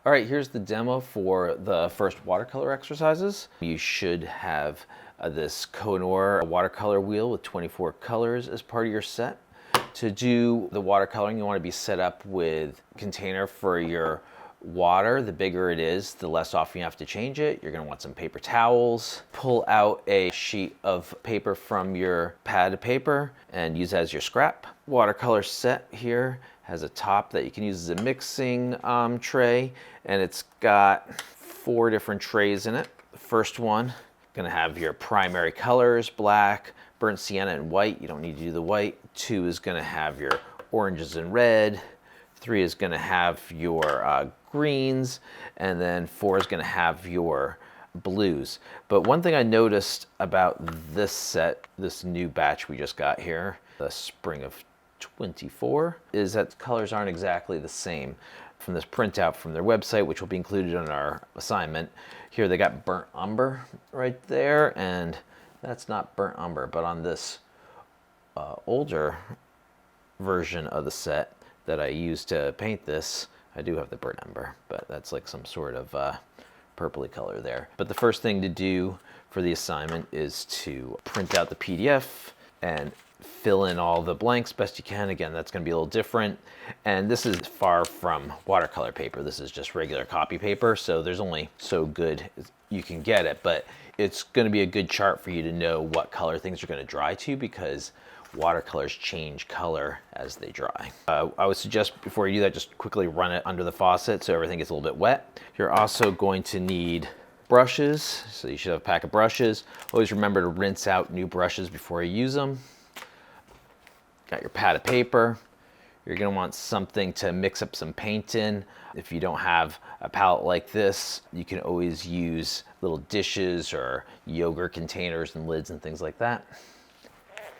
All right, here's the demo for the first watercolor exercises. You should have this Koh-i-Noor watercolor wheel with 24 colors as part of your set. To do the watercoloring, you want to be set up with a container for your water. The bigger it is, the less often you have to change it. You're going to want some paper towels. Pull out a sheet of paper from your pad of paper and use that as your scrap. Watercolor set here has a top that you can use as a mixing tray, and it's got 4 different trays in it. The first one going to have your primary colors: black, burnt sienna, and white. You don't need to do the white. 2 is going to have your oranges and red. 3 is going to have your greens, and then 4 is going to have your blues. But one thing I noticed about this set, this new batch we just got here, the spring of 24, is that the colors aren't exactly the same. From this printout from their website, which will be included in our assignment, here they got burnt umber right there, and that's not burnt umber, but on this older version of the set that I used to paint this, I do have the burnt umber, but that's like some sort of purpley color there. But the first thing to do for the assignment is to print out the PDF and fill in all the blanks best you can. Again, that's going to be a little different. And this is far from watercolor paper. This is just regular copy paper, so there's only so good you can get it, but it's going to be a good chart for you to know what color things are going to dry to, because watercolors change color as they dry. I would suggest before you do that, just quickly run it under the faucet so everything gets a little bit wet. You're also going to need brushes, so you should have a pack of brushes. Always remember to rinse out new brushes before you use them. Got your pad of paper. You're going to want something to mix up some paint in. If you don't have a palette like this, you can always use little dishes or yogurt containers and lids and things like that.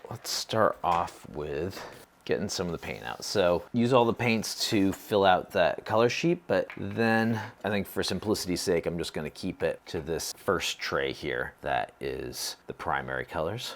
Let's start off with getting some of the paint out. So use all the paints to fill out that color sheet, but then I think for simplicity's sake, I'm just going to keep it to this first tray here that is the primary colors.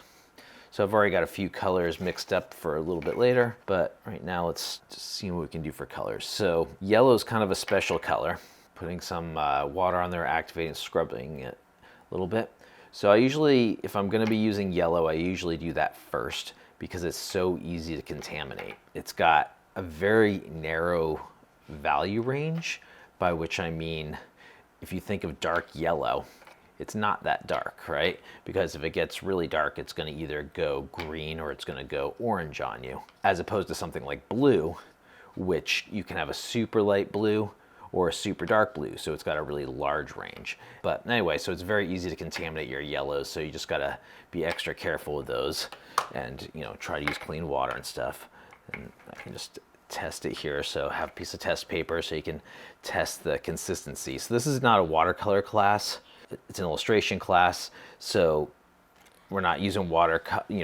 So I've already got a few colors mixed up for a little bit later, but right now let's just see what we can do for colors. So yellow is kind of a special color. Putting some water on there, activating, scrubbing it a little bit. So I usually, if I'm going to be using yellow, I usually do that first because it's so easy to contaminate. It's got a very narrow value range, by which I mean, if you think of dark yellow, it's not that dark, right? Because if it gets really dark, it's going to either go green or it's going to go orange on you, as opposed to something like blue, which you can have a super light blue or a super dark blue, so it's got a really large range. But anyway, so it's very easy to contaminate your yellows, so you just gotta be extra careful with those, and try to use clean water and stuff. And I can just test it here, so have a piece of test paper so you can test the consistency. So this is not a watercolor class, it's an illustration class, so we're not using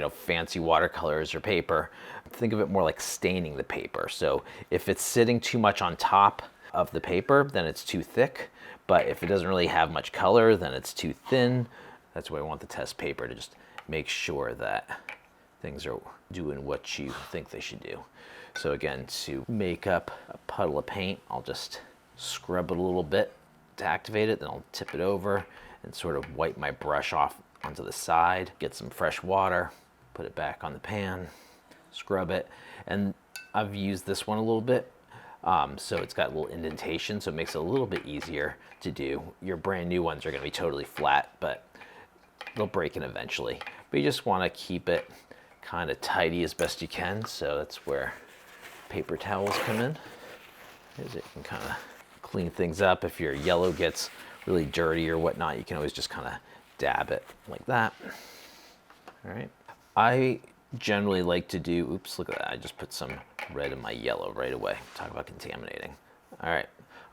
fancy watercolors or paper. Think of it more like staining the paper. So if it's sitting too much on top of the paper, then it's too thick. But if it doesn't really have much color, then it's too thin. That's why I want the test paper to just make sure that things are doing what you think they should do. So again, to make up a puddle of paint, I'll just scrub it a little bit to activate it, then I'll tip it over and sort of wipe my brush off onto the side, get some fresh water, put it back on the pan, scrub it. And I've used this one a little bit. So it's got a little indentation, so it makes it a little bit easier to do. Your brand new ones are going to be totally flat, but they'll break in eventually. But you just want to keep it kind of tidy as best you can, so that's where paper towels come in. As it can kind of clean things up. If your yellow gets really dirty or whatnot, you can always just kind of dab it like that. All right. I generally like to do, oops, look at that. I just put some red in my yellow right away. Talk about contaminating. All right.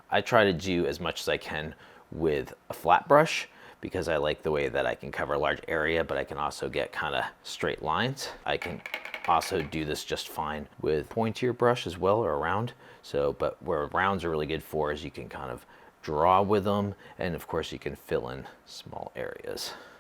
I try to do as much as I can with a flat brush because I like the way that I can cover a large area, but I can also get kind of straight lines. I can also do this just fine with pointier brush as well, or a round. So, but where rounds are really good for is you can kind of draw with them, and of course you can fill in small areas.